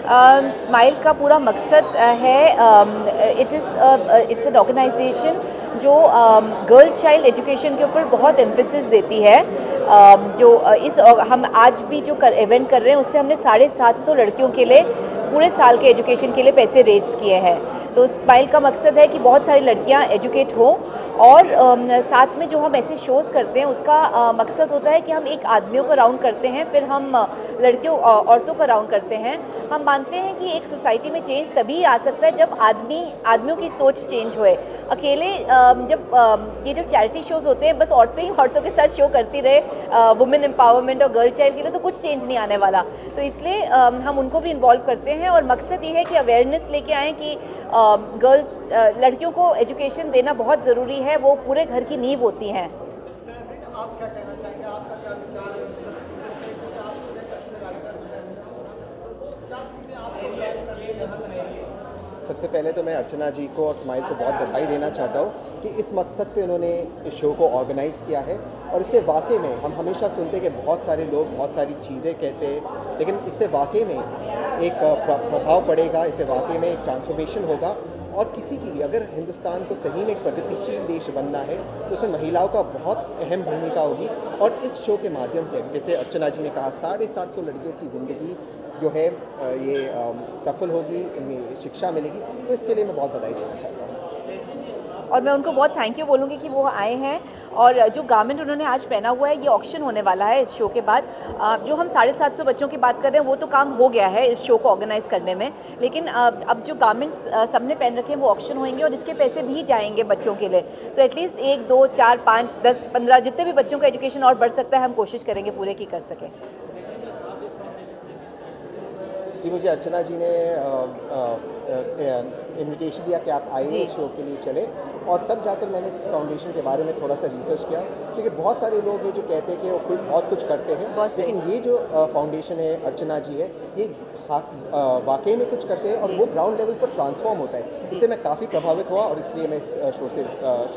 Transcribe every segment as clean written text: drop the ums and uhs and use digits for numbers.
Smile का पूरा मकसद है, इट्स एन ऑर्गेनाइजेशन जो गर्ल चाइल्ड एजुकेशन के ऊपर बहुत एम्फेसिस देती है। हम आज भी जो इवेंट कर रहे हैं उससे हमने 750 लड़कियों के लिए पूरे साल के एजुकेशन के लिए पैसे रेज किए हैं। तो स्माइल का मकसद है कि बहुत सारी लड़कियां एजुकेट हों, और साथ में जो हम ऐसे शोज़ करते हैं उसका मकसद होता है कि हम एक आदमियों को राउंड करते हैं, फिर हम औरतों को राउंड करते हैं। हम मानते हैं कि एक सोसाइटी में चेंज तभी आ सकता है जब आदमियों की सोच चेंज होए। अकेले ये जो चैरिटी शोज़ होते हैं बस औरतें ही औरतों के साथ शो करती रहे वुमेन एम्पावरमेंट और गर्ल चाइल्ड के लिए, तो कुछ चेंज नहीं आने वाला। तो इसलिए हम उनको भी इन्वॉल्व करते हैं, और मकसद ये है कि अवेयरनेस लेके आएँ कि लड़कियों को एजुकेशन देना बहुत ज़रूरी है, वो पूरे घर की नींव होती हैं। आप क्या कहना चाहेंगे, आपका क्या विचार है? आप एक अच्छे राइटर हैं, तो क्या चीज़ें आपको ड्राइव करती हैं यहाँ तक? सबसे पहले तो मैं अर्चना जी को और स्माइल को बहुत बधाई देना चाहता हूँ कि इस मकसद पे उन्होंने इस शो को ऑर्गेनाइज़ किया है। और इससे वाकई में हम हमेशा सुनते हैं कि बहुत सारे लोग बहुत सारी चीज़ें कहते हैं, लेकिन इससे वाकई में एक प्रभाव पड़ेगा, इससे वाकई में एक ट्रांसफॉर्मेशन होगा। और किसी की भी अगर हिंदुस्तान को सही में एक प्रगतिशील देश बनना है तो उसमें महिलाओं का बहुत अहम भूमिका होगी। और इस शो के माध्यम से, जैसे अर्चना जी ने कहा, 750 लड़कियों की ज़िंदगी जो है ये सफल होगी, इन्हें शिक्षा मिलेगी। तो इसके लिए मैं बहुत बधाई देना चाहता हूँ, और मैं उनको बहुत थैंक यू बोलूँगी कि वो आए हैं। और जो गारमेंट उन्होंने आज पहना हुआ है, ये ऑक्शन होने वाला है इस शो के बाद। जो हम 750 बच्चों की बात कर रहे हैं वो तो काम हो गया है इस शो को ऑर्गेनाइज़ करने में, लेकिन अब जो गारमेंट्स सबने पहन रखे हैं वो ऑक्शन होंगे और इसके पैसे भी जाएंगे बच्चों के लिए। तो एटलीस्ट 1, 2, 4, 5, 10, 15 जितने भी बच्चों का एजुकेशन और बढ़ सकता है हम कोशिश करेंगे पूरे की कर सकें। जी, मुझे अर्चना जी ने इनविटेशन दिया कि आप आइए शो के लिए चले, और तब जाकर मैंने इस फाउंडेशन के बारे में थोड़ा सा रिसर्च किया, क्योंकि बहुत सारे लोग हैं जो कहते हैं कि वो बहुत कुछ करते हैं, लेकिन ये जो फाउंडेशन है, अर्चना जी है, ये वाकई में कुछ करते हैं और वो ग्राउंड लेवल पर ट्रांसफॉर्म होता है। इससे मैं काफ़ी प्रभावित हुआ और इसलिए मैं इस शो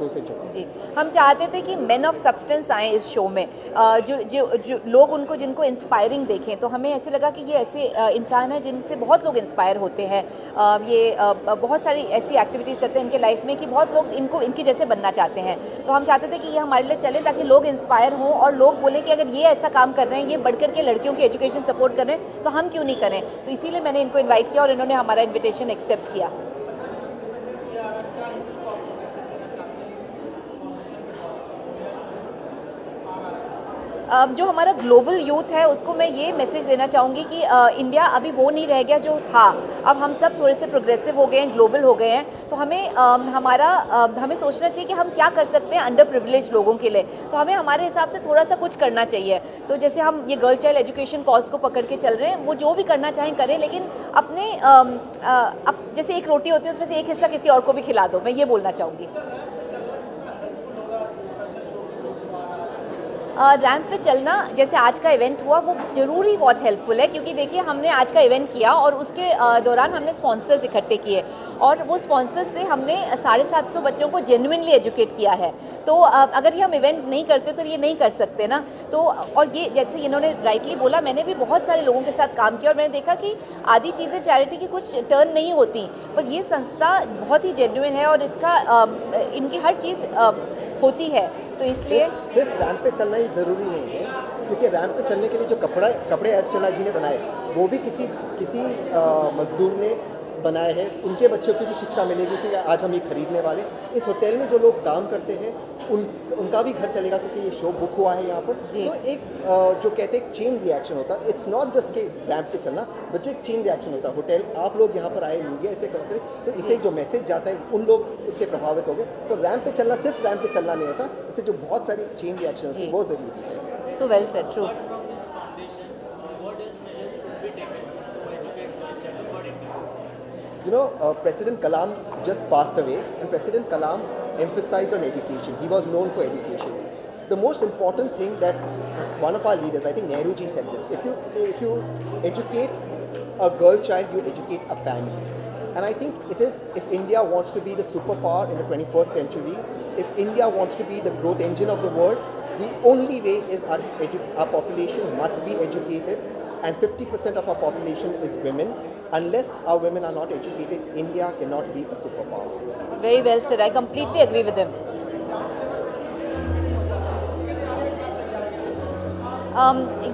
से जुड़ा। जी, हम चाहते थे कि मेन ऑफ सब्सटेंस आए इस शो में, जो लोग जिनको इंस्पायरिंग देखें। तो हमें ऐसे लगा कि ये ऐसे इंसान हैं जिनसे बहुत लोग इंस्पायर होते हैं। ये बहुत सारी ऐसी एक्टिविटीज़ करते हैं इनके लाइफ में कि बहुत लोग इनके जैसे बनना चाहते हैं। तो हम चाहते थे कि ये हमारे लिए चलें ताकि लोग इंस्पायर हों और लोग बोलें कि अगर ये ऐसा काम कर रहे हैं, ये बढ़कर के लड़कियों की एजुकेशन सपोर्ट कर रहे हैं, तो हम क्यों नहीं करें। तो इसीलिए मैंने इनको इन्वाइट किया और इन्होंने हमारा इन्विटेशन एक्सेप्ट किया। जो हमारा ग्लोबल यूथ है उसको मैं ये मैसेज देना चाहूँगी कि इंडिया अभी वो नहीं रह गया जो था। अब हम सब थोड़े से प्रोग्रेसिव हो गए हैं, ग्लोबल हो गए हैं। तो हमें हमें सोचना चाहिए कि हम क्या कर सकते हैं अंडर प्रिविलेज लोगों के लिए। तो हमें हमारे हिसाब से थोड़ा सा कुछ करना चाहिए। तो जैसे हम ये गर्ल चाइल्ड एजुकेशन कॉज को पकड़ के चल रहे हैं, वो जो भी करना चाहें करें, लेकिन अपने अब जैसे एक रोटी होती है उसमें से एक हिस्सा किसी और को भी खिला दो, मैं ये बोलना चाहूँगी। रैंप पे चलना जैसे आज का इवेंट हुआ वो ज़रूरी बहुत हेल्पफुल है, क्योंकि देखिए हमने आज का इवेंट किया और उसके दौरान हमने स्पॉन्सर्स इकट्ठे किए, और वो स्पॉन्सर्स से हमने 750 बच्चों को जेन्युइनली एजुकेट किया है। तो अगर ये हम इवेंट नहीं करते तो ये नहीं कर सकते ना। तो और ये जैसे इन्होंने राइटली बोला, मैंने भी बहुत सारे लोगों के साथ काम किया और मैंने देखा कि आधी चीज़ें चैरिटी की कुछ टर्न नहीं होती, पर ये संस्था बहुत ही जेन्युइन है और इसका इनकी हर चीज़ होती है। तो इसलिए सिर्फ रैंप पे चलना ही ज़रूरी नहीं है, क्योंकि रैंप पे चलने के लिए जो कपड़े अर्चना जी ने बनाए वो भी किसी मजदूर ने बनाए हैं। उनके बच्चों की भी शिक्षा मिलेगी कि आज हम ये खरीदने वाले। इस होटल में जो लोग काम करते हैं उनका भी घर चलेगा, क्योंकि ये शो बुक हुआ है यहाँ पर। तो एक जो कहते हैं चेन रिएक्शन होता है, इट्स नॉट जस्ट कि रैंप पे चलना, बट जो एक चेन रिएक्शन होता है। होटल आप लोग यहाँ पर आए, मीडिया इसे कवर करे, तो इसे जो मैसेज जाता है उन लोग उससे प्रभावित हो गए। तो रैंप पे चलना सिर्फ रैंप पे चलना नहीं होता, इससे जो बहुत सारी चेन रिएक्शन होती है वो ज़रूरी है। So well said, true. You know, President Kalam just passed away, and President Kalam emphasized on education. He was known for education. The most important thing that one of our leaders, I think Nehru ji said this, if you educate a girl child, you educate a family. And I think it is, if India wants to be the superpower in the 21st century, if India wants to be the growth engine of the world, the only way is our population must be educated. and 50% of our population is women. Unless our women are not educated, India cannot be a superpower. Very well said. I completely agree with him.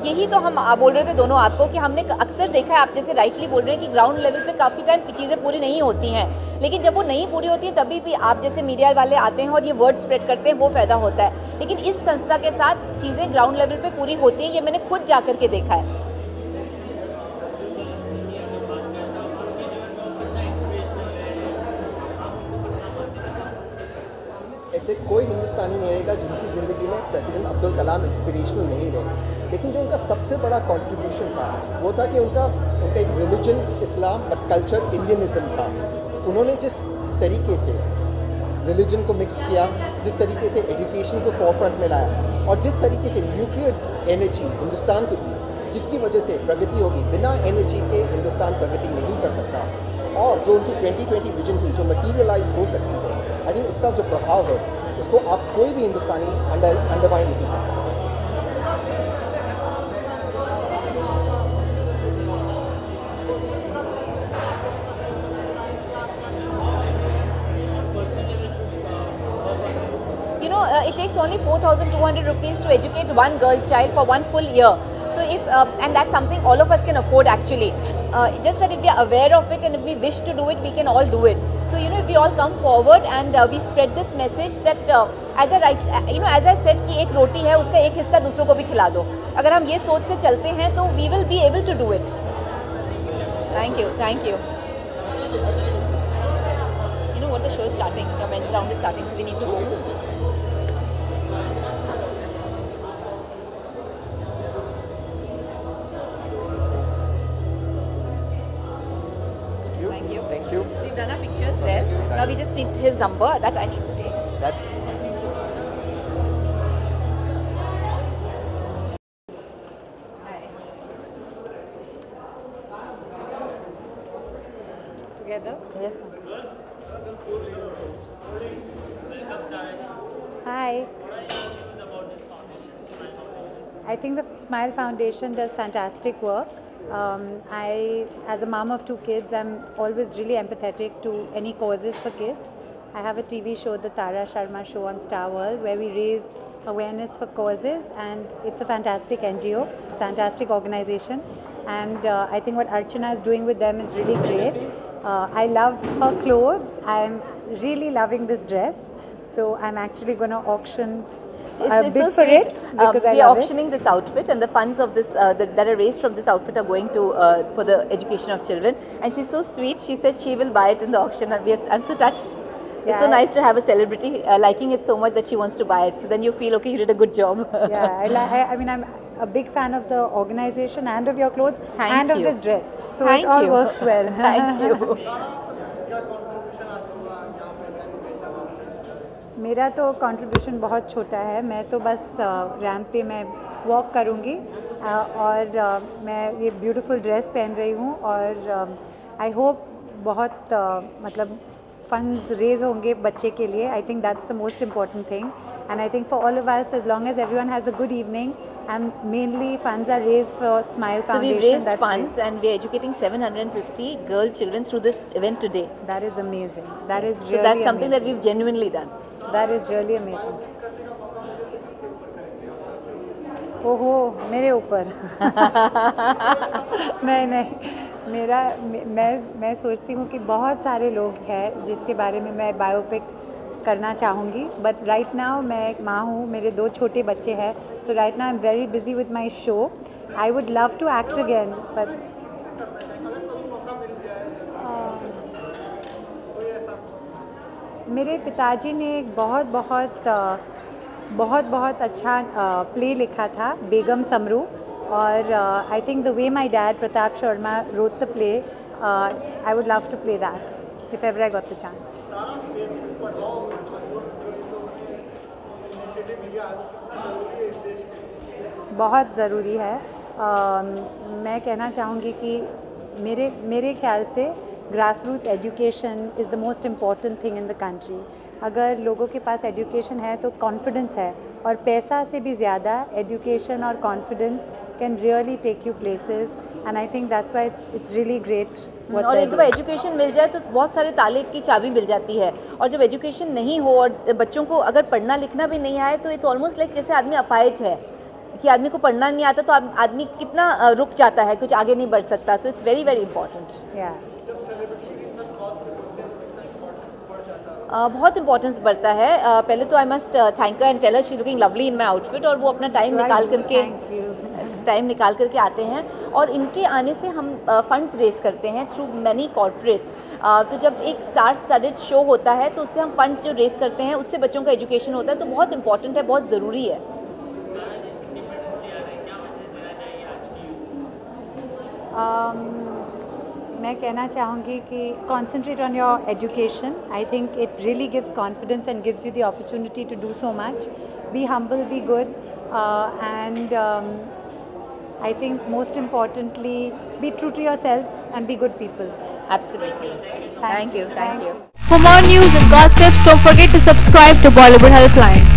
यही तो हम बोल रहे थे दोनों आपको कि हमने अक्सर देखा है, आप जैसे राइटली बोल रहे हैं कि ग्राउंड लेवल पे काफ़ी टाइम चीज़ें पूरी नहीं होती हैं, लेकिन जब वो नहीं पूरी होती हैं तभी भी आप जैसे मीडिया वाले आते हैं और ये वर्ड स्प्रेड करते हैं, वो फ़ायदा होता है। लेकिन इस संस्था के साथ चीज़ें ग्राउंड लेवल पे पूरी होती हैं, ये मैंने खुद जा कर के देखा है। ऐसे कोई हिंदुस्तानी नहीं रहेगा जिनकी ज़िंदगी में प्रेसिडेंट अब्दुल कलाम इंस्पिरेशनल नहीं रहे, लेकिन जो उनका सबसे बड़ा कंट्रीब्यूशन था वो था कि उनका एक रिलीजन इस्लाम बट कल्चर इंडियनिज्म था। उन्होंने जिस तरीके से रिलीजन को मिक्स किया, जिस तरीके से एजुकेशन को फॉरफ्रंट में लाया और जिस तरीके से न्यूक्लियर एनर्जी हिंदुस्तान को दी, जिसकी वजह से प्रगति होगी। बिना एनर्जी के हिंदुस्तान प्रगति नहीं कर सकता। और जो उनकी 2020 विजन थी जो मटीरियलाइज हो सकती है, आई थिंक उसका जो प्रभाव है उसको आप कोई भी हिंदुस्तानी अंडरमाइन नहीं कर सकता। You know, it takes only 4,200 rupees to educate one girl child for one full year. So if and that's something all of us can afford actually. Just that if we are aware of it and if we wish to do it, we can all do it. So you know, if we all come forward and we spread this message that as I said कि एक रोटी है उसका एक हिस्सा दूसरों को भी खिला दो। अगर हम ये सोच से चलते हैं तो we will be able to do it. Thank you, thank you. You know what, the show is starting. Your men's round is starting, so we need to go. Thank you. So we've done our pictures well. Now we just need his number that I need to take. That Hi. Together? Yes. Hi. I think the Smile Foundation does fantastic work. As a mom of 2 kids, I'm always really empathetic to any causes for kids. I have a TV show, the Tara Sharma Show on Star World, where we raise awareness for causes, and it's a fantastic NGO, it's a fantastic organization, and I think what Archana is doing with them is really great. I love her clothes. I'm really loving this dress, so I'm actually going to auction It's bid so for sweet. it because I We are love it. auctioning this outfit, and the funds of this that are raised from this outfit are going to for the education of children. And she's so sweet. She said she will buy it in the auction, and I'm so touched. It's Yeah, so nice to have a celebrity liking it so much that she wants to buy it. So then you feel okay, you did a good job. Yeah, I mean, I'm a big fan of the organization and of your clothes Thank and of you. this dress. So Thank it all you. works well. Thank you. क्या contribution आज होगा यहाँ पे ramp पे जब आप मेरा तो कंट्रीब्यूशन बहुत छोटा है। मैं तो बस रैंप पे मैं वॉक करूँगी और मैं ये ब्यूटीफुल ड्रेस पहन रही हूँ और आई होप बहुत मतलब फंड्स रेज होंगे बच्चे के लिए। I think that's the most important thing and I think for all of us, as long as everyone has a good evening, and mainly funds are raised for Smile So we've Foundation. raised funds, and we're educating 750 girl children through this event today. That is amazing. That is So really that's something that amazing. we've genuinely done. That is really amazing. ओहो मेरे ऊपर नहीं मैं सोचती हूँ कि बहुत सारे लोग हैं जिसके बारे में मैं बायोपिक करना चाहूँगी, बट राइट नाउ मैं एक माँ हूँ, मेरे 2 छोटे बच्चे हैं, so right now I am very busy with my show. I would love to act again, but मेरे पिताजी ने एक बहुत अच्छा प्ले लिखा था, बेगम समरू, और I think the way my dad Pratap Sharma wrote the play, I would love to play that if ever I got the chance. बहुत ज़रूरी है. मैं कहना चाहूँगी कि मेरे ख्याल से grass roots education is the most important thing in the country. अगर लोगों के पास एजुकेशन है तो कॉन्फिडेंस है, और पैसा से भी ज़्यादा एजुकेशन और confidence can really take you places, and I think that's why it's really great. और एक दफ़ा एजुकेशन मिल जाए तो बहुत सारे ताले की चाबी मिल जाती है, और जब एजुकेशन नहीं हो और बच्चों को अगर पढ़ना लिखना भी नहीं आए तो इट्स ऑलमोस्ट लाइक जैसे आदमी अपाहिज है कि आदमी को पढ़ना नहीं आता तो आदमी कितना रुक जाता है, कुछ आगे नहीं बढ़ सकता. So it's very very important. बहुत इंपॉर्टेंस बढ़ता है. पहले तो I must thank her and tell her she looking lovely in my outfit, और वो अपना टाइम निकाल करके आते हैं, और इनके आने से हम फंड्स रेस करते हैं थ्रू मैनी कॉर्पोरेट्स. तो जब एक स्टार स्टडीड शो होता है तो उससे हम फंड्स जो रेस करते हैं उससे बच्चों का एजुकेशन होता है, तो बहुत इंपॉर्टेंट है, बहुत ज़रूरी है. मैं कहना चाहूँगी कि concentrate on your education. I think it really gives confidence and gives you the opportunity to do so much. Be humble, be good, and I think most importantly, be true to yourself and be good people. Absolutely. Thank you. For more news and gossip, don't forget to subscribe to Bollywood Helpline.